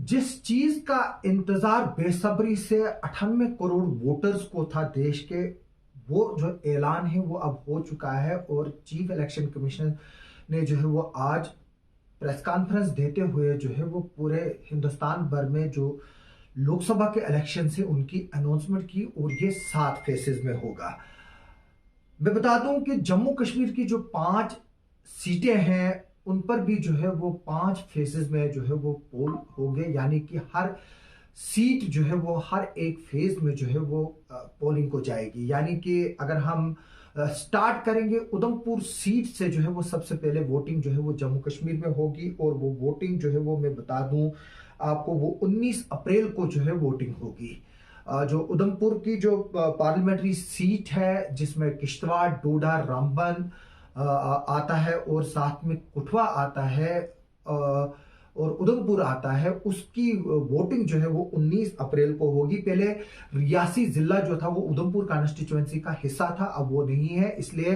जिस चीज का इंतजार बेसब्री से 98 करोड़ वोटर्स को था देश के, वो जो ऐलान है वो अब हो चुका है। और चीफ इलेक्शन कमिश्नर ने जो है वो आज प्रेस कॉन्फ्रेंस देते हुए जो है वो पूरे हिंदुस्तान भर में जो लोकसभा के इलेक्शन से उनकी अनाउंसमेंट की, और ये 7 फेसेस में होगा। मैं बता दूं कि जम्मू कश्मीर की जो 5 सीटें हैं उन पर भी जो है वो 5 फेसेस में जो है वो पोल होंगे, यानी कि हर सीट जो है वो हर एक फेज में जो है वो पोलिंग को जाएगी। यानी कि अगर हम स्टार्ट करेंगे उधमपुर सीट से, जो है वो सबसे पहले वोटिंग जो है वो जम्मू कश्मीर में होगी। और वो वोटिंग जो है वो मैं बता दूं आपको, वो 19 अप्रैल को जो है वोटिंग होगी। जो उधमपुर की जो पार्लियामेंट्री सीट है, जिसमें किश्तवाड़, डोडा, रामबन आता है और साथ में कठुआ आता है और उधमपुर आता है, उसकी वोटिंग जो है वो 19 अप्रैल को होगी। पहले रियासी जिला जो था वो उधमपुर कॉन्स्टिट्यूएंसी का हिस्सा था, अब वो नहीं है। इसलिए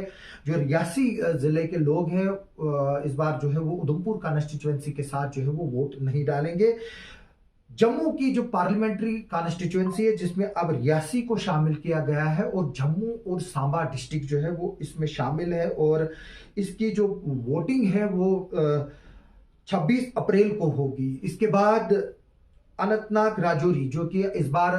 जो रियासी जिले के लोग हैं इस बार जो है वो उधमपुर कॉन्स्टिट्यूएंसी के साथ जो है वो वोट नहीं डालेंगे। जम्मू की जो पार्लियामेंट्री कॉन्स्टिट्यूएंसी है, जिसमें अब रियासी को शामिल किया गया है, और जम्मू और सांबा डिस्ट्रिक्ट जो है वो इसमें शामिल है। और इसकी जो वोटिंग है वो 26 अप्रैल को होगी। इसके बाद अनंतनाग राजौरी, जो कि इस बार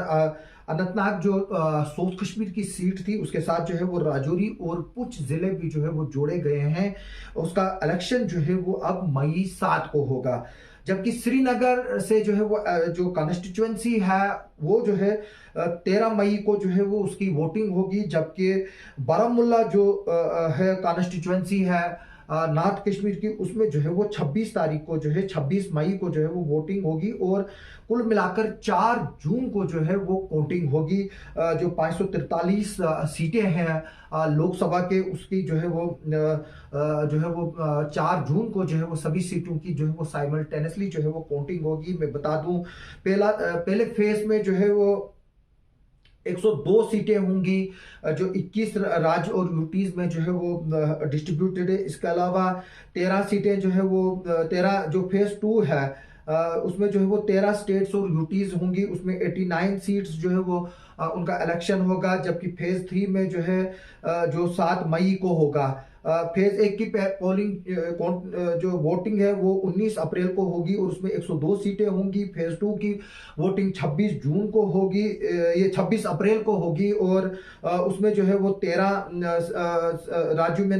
अनंतनाग जो साउथ कश्मीर की सीट थी उसके साथ जो है वो राजौरी और कुछ जिले भी जो है वो जोड़े गए हैं। उसका इलेक्शन जो है वो अब मई 7 को होगा। जबकि श्रीनगर से जो है वो जो कॉन्स्टिट्यूएंसी है वो जो है 13 मई को जो है वो उसकी वोटिंग होगी। जबकि बारामुल्ला जो है कॉन्स्टिट्यूएंसी है नॉर्थ कश्मीर की, उसमें जो है वो 26 तारीख को जो है 26 मई को जो है वो वोटिंग होगी। और कुल मिलाकर 4 जून को जो है वो काउंटिंग होगी। जो 543 सीटें हैं लोकसभा के, उसकी जो है वो 4 जून को जो है वो सभी सीटों की जो है वो साइमल्टेनियसली जो है वो काउंटिंग होगी। मैं बता दूं पहले फेज में जो है वो 102 सीटें होंगी, जो 21 राज्य और यूटीज में जो है वो डिस्ट्रीब्यूटेड है। इसके अलावा 13 सीटें जो है वो 13 जो फेज 2 है उसमें जो है वो 13 स्टेट्स और यूटीज होंगी। उसमें 89 सीट्स जो है वो उनका इलेक्शन होगा। जबकि फेज 3 में जो है जो 7 मई को होगा। फेज 1 की पोलिंग जो वोटिंग है वो 19 अप्रैल को होगी और उसमें 102 सीटें होंगी। फेज 2 की वोटिंग 26 जून को होगी, ये 26 अप्रैल को होगी। और उसमें जो है वो 13 राज्यों में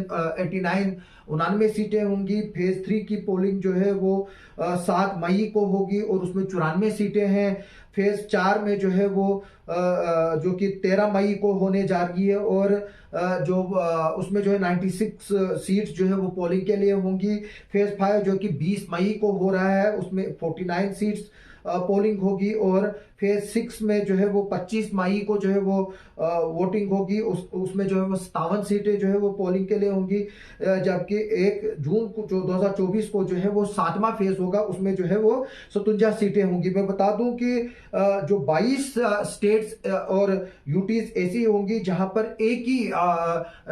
99 सीटें होंगी। फेज 3 की पोलिंग जो है वो 7 मई को होगी और उसमें 94 सीटें हैं। फेज 4 में जो है वो जो कि 13 मई को होने जा रही है और जो उसमें जो है 96 सीट्स जो है वो पोलिंग के लिए होंगी। फेज 5 जो कि 20 मई को हो रहा है, उसमें 49 सीट्स पोलिंग होगी। और फेज 6 में जो है वो 25 मई को जो है वो वोटिंग होगी। उसमें जो है वो 57 सीटें जो है वो पोलिंग के लिए होंगी। जबकि 1 जून को जो 2024 को जो है वो 7वां फेज होगा, उसमें जो है वो 57 सीटें होंगी। मैं बता दूं कि जो 22 स्टेट्स और यूटीज ऐसी होंगी जहां पर एक ही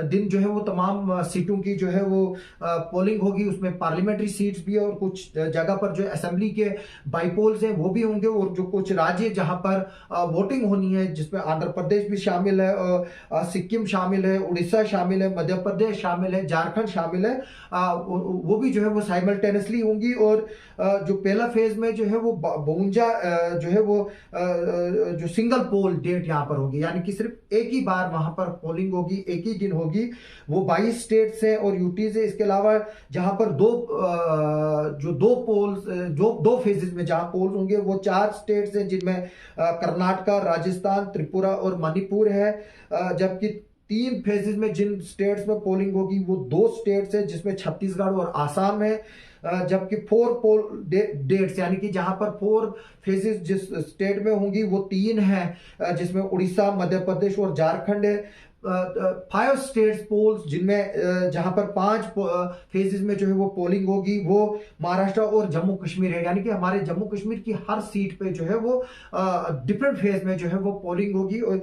दिन जो है वो तमाम सीटों की जो है वो पोलिंग होगी। उसमें पार्लियामेंट्री सीट्स भी है और कुछ जगह पर जो असेंबली के बाईपोल्स हैं वो भी होंगे। और जो कुछ राज्य जहां पर वोटिंग होनी है, जिसमें आंध्र प्रदेश भी शामिल है, सिक्किम शामिल है, उड़ीसा शामिल है, मध्य प्रदेश शामिल है, झारखंड शामिल है, वो भी जो है वो साइमल्टेनियसली होंगी। और जो पहला फेज में जो है वो 52 जो है वो जो सिंगल पोल डेट यहाँ पर होगी, यानी कि सिर्फ एक ही बार वहां पर पोलिंग होगी, एक ही दिन होगी। वो 22 स्टेट्स है और यूटीज है। इसके अलावा जहां पर दो फेजेस में जहां पोल्स होंगे वो 4 स्टेट्स हैं, जिनमें कर्नाटका, राजस्थान, त्रिपुरा और मणिपुर है। जबकि 3 फेजेस में जिन स्टेट्स में पोलिंग होगी वो 2 स्टेट्स है, जिसमें छत्तीसगढ़ और आसाम है। जबकि 4 पोल डेट्स, यानी कि जहां पर 4 फेजेस जिस स्टेट में होंगी वो 3 है, जिसमें उड़ीसा, मध्य प्रदेश और झारखंड है। 5 स्टेट्स पोल्स जिनमें जहां पर 5 फेजेस में जो है वो पोलिंग होगी वो महाराष्ट्र और जम्मू कश्मीर है। यानी कि हमारे जम्मू कश्मीर की हर सीट पे जो है वो डिफरेंट फेज में जो है वो पोलिंग होगी। और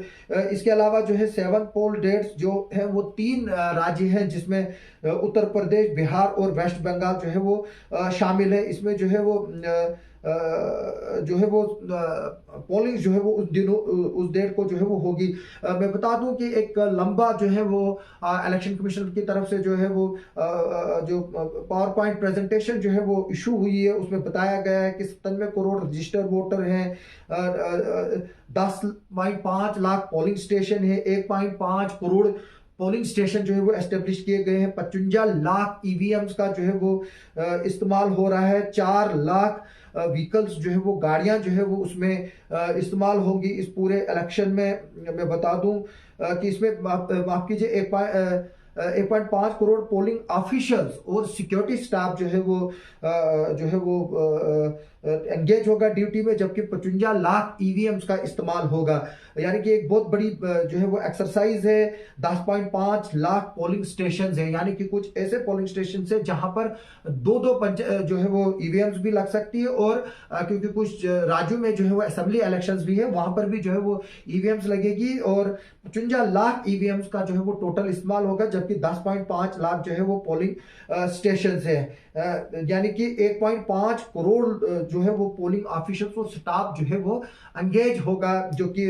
इसके अलावा जो है 7 पोल डेट्स जो है वो 3 राज्य हैं, जिसमें उत्तर प्रदेश, बिहार और वेस्ट बंगाल जो है वो शामिल है। इसमें जो है वो जो है वो पोलिंग जो है वो उस दिनों उस डेट को जो है वो होगी। मैं बता दूं कि एक लंबा जो है वो इलेक्शन कमीशन की तरफ से जो है वो जो पावर पॉइंट प्रेजेंटेशन जो है वो इशू हुई है, उसमें बताया गया है कि 97 करोड़ रजिस्टर्ड वोटर हैं, 10.5 लाख पोलिंग स्टेशन है, 1.5 करोड़ पोलिंग स्टेशन जो है वो एस्टेब्लिश किए गए हैं, 55 लाख ईवीएम्स का जो है वो इस्तेमाल हो रहा है, 4 लाख व्हीकल्स जो है वो गाड़ियां जो है वो उसमें इस्तेमाल होंगी इस पूरे इलेक्शन में। मैं बता दूं कि इसमें माफ कीजिए 1.5 करोड़ पोलिंग ऑफिशियल्स और सिक्योरिटी स्टाफ जो है वो एंगेज होगा ड्यूटी में, जबकि 55 लाख ईवीएम्स का इस्तेमाल होगा। यानी कि एक बहुत बड़ी जो है वो एक्सरसाइज है। 10.5 लाख पोलिंग स्टेशन है, यानी कि कुछ ऐसे पोलिंग स्टेशन है जहां पर दो जो है वो ईवीएम्स भी लग सकती है, और क्योंकि कुछ राज्यों में जो है वो असेंबली इलेक्शंस भी है, वहां पर भी जो है वो ईवीएम्स लगेगी, और 55 लाख ईवीएम्स का जो है वो टोटल इस्तेमाल होगा, जबकि 10.5 लाख जो है वो पोलिंग स्टेशन है। यानी कि 1.5 करोड़ जो है वो पोलिंग ऑफिसर्स और स्टाफ जो है वो एंगेज होगा, जो कि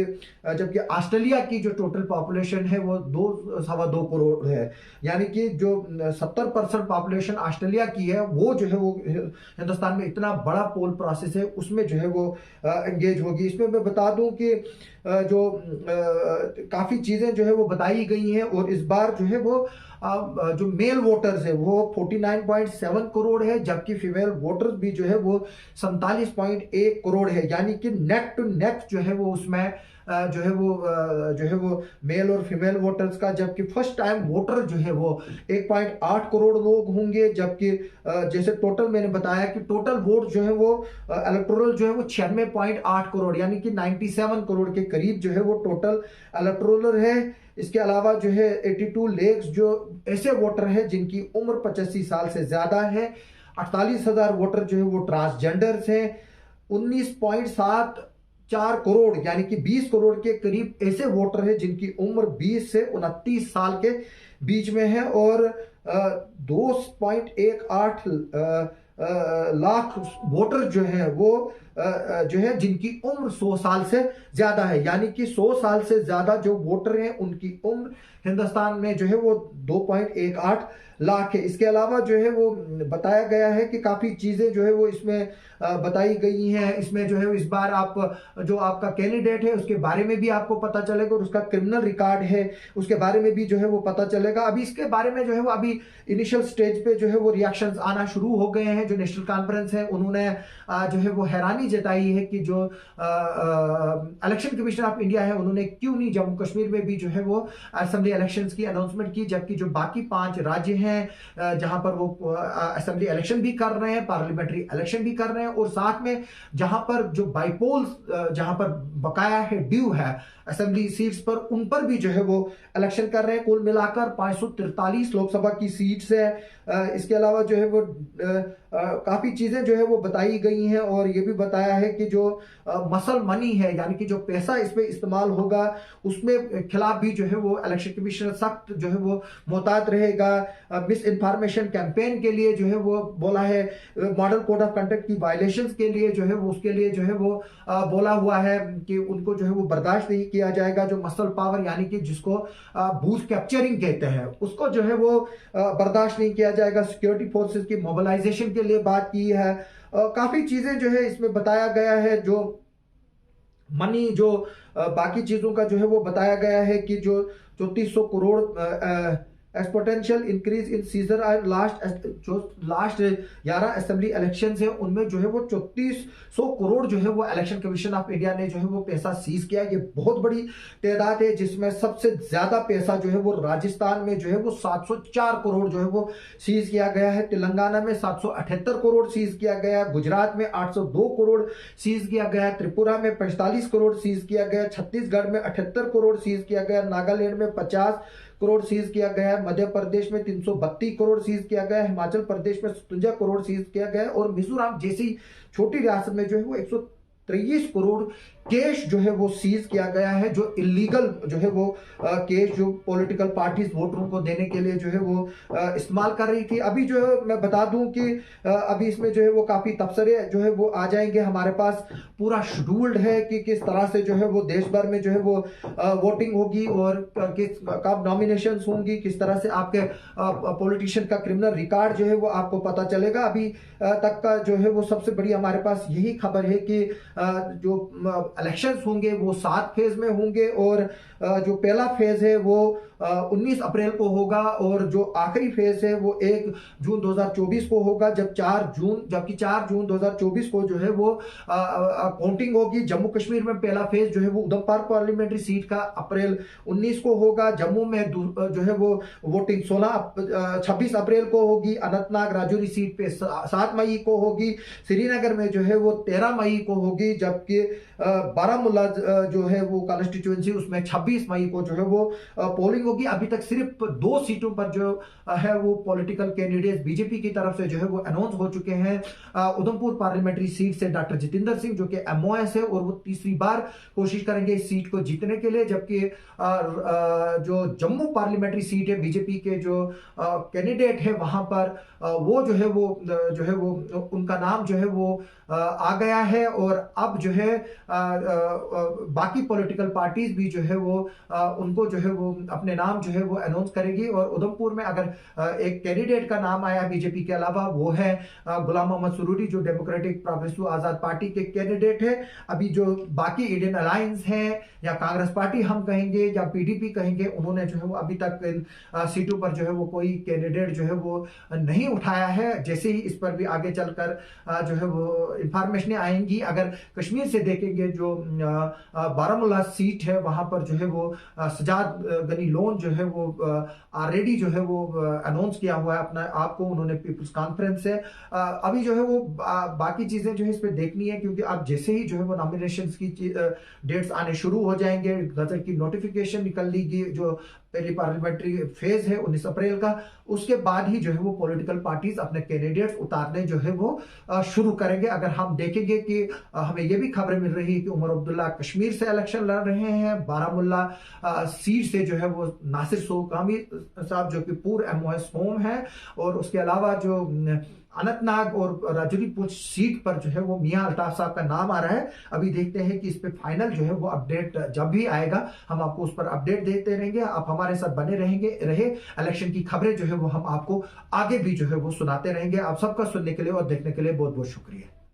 जबकि ऑस्ट्रेलिया की जो टोटल पॉपुलेशन है वो 2.25 करोड़ है। यानी कि जो 70% पॉपुलेशन ऑस्ट्रेलिया की है, वो जो है वो हिंदुस्तान में इतना बड़ा पोल प्रोसेस है उसमें जो है वो एंगेज होगी। इसमें मैं बता दूं कि जो काफी चीजें जो है वो बताई गई हैं, और इस बार जो है वो जो मेल वोटर्स है वो 49.7 करोड़ है, जबकि फीमेल वोटर्स भी जो है वो 47.1 करोड़ है। यानी कि नेक टू नेक जो है वो उसमें जो है वो मेल और फीमेल वोटर्स का, जबकि फर्स्ट टाइम वोटर जो है वो 1.8 करोड़ लोग होंगे, जबकि जैसे टोटल मैंने बताया कि टोटल वोट जो है वो इलेक्टोरल जो है वो 96.8 करोड़, यानी कि 97 करोड़ के करीब जो है वो टोटल इलेक्टोरल है। इसके अलावा जो है 82 लेक्स जो ऐसे वोटर है जिनकी उम्र 85 साल से ज्यादा है, 48,000 वोटर जो है वो ट्रांसजेंडर्स हैं, 19.74 करोड़ यानी कि 20 करोड़ के करीब ऐसे वोटर हैं जिनकी उम्र 20 से 29 साल के बीच में है, और 2.18 लाख वोटर जो है वो जो है जिनकी उम्र 100 साल से ज्यादा है। यानी कि 100 साल से ज्यादा जो वोटर हैं उनकी उम्र हिंदुस्तान में जो है वो 2.18 लाख है। इसके अलावा जो है वो बताया गया है कि काफी चीजें जो है वो इसमें बताई गई हैं। इसमें जो है इस बार आप जो आपका कैंडिडेट है उसके बारे में भी आपको पता चलेगा, और उसका क्रिमिनल रिकॉर्ड है उसके बारे में भी जो है वो पता चलेगा। अभी इसके बारे में जो है वो अभी इनिशियल स्टेज पे जो है वो रिएक्शंस आना शुरू हो गए हैं। जो नेशनल कॉन्फ्रेंस है उन्होंने जो है वो हैरानी जताई है कि जो इलेक्शन कमीशन ऑफ इंडिया है उन्होंने क्यों नहीं जम्मू कश्मीर में भी जो है वो असेंबली इलेक्शंस की अनाउंसमेंट की, जबकि जो बाकी 5 राज्य हैं जहां पर वो असेंबली इलेक्शन भी कर रहे हैं, पार्लियामेंट्री इलेक्शन भी कर रहे हैं, और साथ में जहां पर जो बाइपोल्स जहां पर बकाया है ड्यू है असेंबली सीट्स पर, उन पर भी जो है वो इलेक्शन कर रहे हैं। कुल मिलाकर 543 लोकसभा की सीट्स है। इसके अलावा जो है वो काफी चीजें जो है वो बताई गई हैं, और ये भी बताया है कि जो मसल मनी है यानी कि जो पैसा इसमें इस्तेमाल होगा उसमें खिलाफ भी जो है वो इलेक्शन कमीशन सख्त जो है वो मोहतात रहेगा। मिस इन्फॉर्मेशन कैंपेन के लिए जो है वो बोला है, मॉडल कोड ऑफ कंडक्ट की वायलेशंस के लिए जो है वो उसके लिए जो है वो बोला हुआ है कि उनको जो है वो बर्दाश्त नहीं किया जाएगा। जो मसल पावर यानी कि जिसको बूथ कैप्चरिंग कहते हैं उसको जो है वो बर्दाश्त नहीं किया जाएगा। सिक्योरिटी फोर्सेस की मोबिलाइजेशन के लिए बात की है। काफी चीजें जो है इसमें बताया गया है। जो मनी जो बाकी चीजों का जो है वो बताया गया है कि जो 3400 crore exponential increase in seizure जो लास्ट 11 असेंबली इलेक्शन है उनमें जो है वो 3400 करोड़ जो है वो इलेक्शन कमीशन ऑफ इंडिया ने जो है वो पैसा सीज किया। ये बहुत बड़ी तादाद है, जिसमें सबसे ज्यादा पैसा जो है वो राजस्थान में जो है वो 704 करोड़ जो है वो सीज किया गया है, तेलंगाना में 778 करोड़ सीज किया गया, गुजरात में 802 करोड़ सीज किया गया, त्रिपुरा में 45 करोड़ सीज किया गया, छत्तीसगढ़ में 78 करोड़ सीज किया गया, नागालैंड में 50 करोड़ सीज किया गया, मध्य प्रदेश में 332 करोड़ सीज किया गया, हिमाचल प्रदेश में 57 करोड़ सीज किया गया, और मिजोरम जैसी छोटी रियासत में जो है वो 23 करोड़ कैश जो है वो सीज किया गया है, जो इलीगल जो है वो कैश जो पॉलिटिकल पार्टीज वोटरों को देने के लिए जो है वो इस्तेमाल कर रही थी। अभी जो है मैं बता दूं कि अभी इसमें जो है वो काफी तबसरे जो है वो आ जाएंगे। हमारे पास पूरा शेड्यूल्ड है कि किस तरह से जो है वो देश भर में जो है वो वोटिंग होगी और किस कब नॉमिनेशंस होंगी, किस तरह से आपके पॉलिटिशियन का क्रिमिनल रिकॉर्ड जो है वो आपको पता चलेगा। अभी तक का जो है वो सबसे बड़ी हमारे पास यही खबर है कि जो इलेक्शंस होंगे वो 7 फेज में होंगे और जो पहला फेज है वो 19 अप्रैल को होगा और जो आखिरी फेज है वो 1 जून 2024 को होगा, जबकि 4 जून 2024 को जो है वो काउंटिंग होगी। जम्मू कश्मीर में पहला फेज जो है वो उधमपुर पार्लियामेंट्री सीट का अप्रैल 19 को होगा। जम्मू में जो है वो वोटिंग 26 अप्रैल को होगी। अनंतनाग राजौरी सीट पे 7 मई को होगी। श्रीनगर में जो है वो 13 मई को होगी, जबकि बारामूला जो है वो कॉन्स्टिट्यूएंसी उसमें 26 मई को जो है वो पोलिंग होगी। अभी तक सिर्फ 2 सीटों पर जो है वो पॉलिटिकल कैंडिडेट्स बीजेपी की तरफ से जो है वो अनाउंस हो चुके हैं। उधमपुर पार्लियामेंट्री सीट से डॉक्टर जितेंद्र सिंह जो कि एमओएस है और वो तीसरी बार कोशिश करेंगे इस सीट को जीतने के लिए, जबकि जो जम्मू पार्लियामेंट्री सीट है बीजेपी के जो कैंडिडेट है वहां पर वो जो है वो उनका नाम जो है वो आ गया है और अब जो है बाकी पॉलिटिकल पार्टीज भी जो है वो उनको जो है वो अपने नाम जो है वो अनाउंस करेगी। और उधमपुर में अगर एक कैंडिडेट का नाम आया बीजेपी के अलावा वो है गुलाम मोहम्मद सुरूरी जो डेमोक्रेटिक प्रोग्रेसिव आजाद पार्टी के कैंडिडेट है। अभी जो बाकी इंडियन अलायंस है या कांग्रेस पार्टी हम कहेंगे या पीडीपी कहेंगे, उन्होंने जो है वो अभी तक इन सीटों पर जो है वो कोई कैंडिडेट जो है वो नहीं उठाया है। जैसे ही इस पर भी आगे चलकर जो है वो इंफॉर्मेशन आएंगी, अगर कश्मीर से देखेंगे जो बारामूला सीट है वहां पर जो है वो सजाद गनी लोन जो है वो ऑलरेडी जो है वो अनाउंस किया हुआ है अपना आपको, उन्होंने पीपल्स कॉन्फ्रेंस से। अभी जो है वो बाकी चीजें जो है इस पे देखनी है, क्योंकि अब जैसे ही जो है वो नॉमिनेशन की डेट्स आने शुरू हो जाएंगे, गजट की नोटिफिकेशन निकल लीगी जो पहली पार्लियामेंट्री फेज है 19 अप्रैल का, उसके बाद ही जो है वो पॉलिटिकल पार्टीज अपने कैंडिडेट्स उतारने जो है वो शुरू करेंगे। अगर हम देखेंगे कि हमें ये भी खबरें मिल रही है कि उमर अब्दुल्ला कश्मीर से इलेक्शन लड़ रहे हैं, बारामूला सीट से जो है वो नासिर सोकामी साहब जो कि पूर्व एमओएस होम है, और उसके अलावा जो अनंतनाग और राजौरी पुंछ सीट पर जो है वो मियां अल्ताफ साहब का नाम आ रहा है। अभी देखते हैं कि इस पे फाइनल जो है वो अपडेट जब भी आएगा हम आपको उस पर अपडेट देते रहेंगे। आप हमारे साथ बने रहे इलेक्शन की खबरें जो है वो हम आपको आगे भी जो है वो सुनाते रहेंगे। आप सबका सुनने के लिए और देखने के लिए बहुत बहुत शुक्रिया।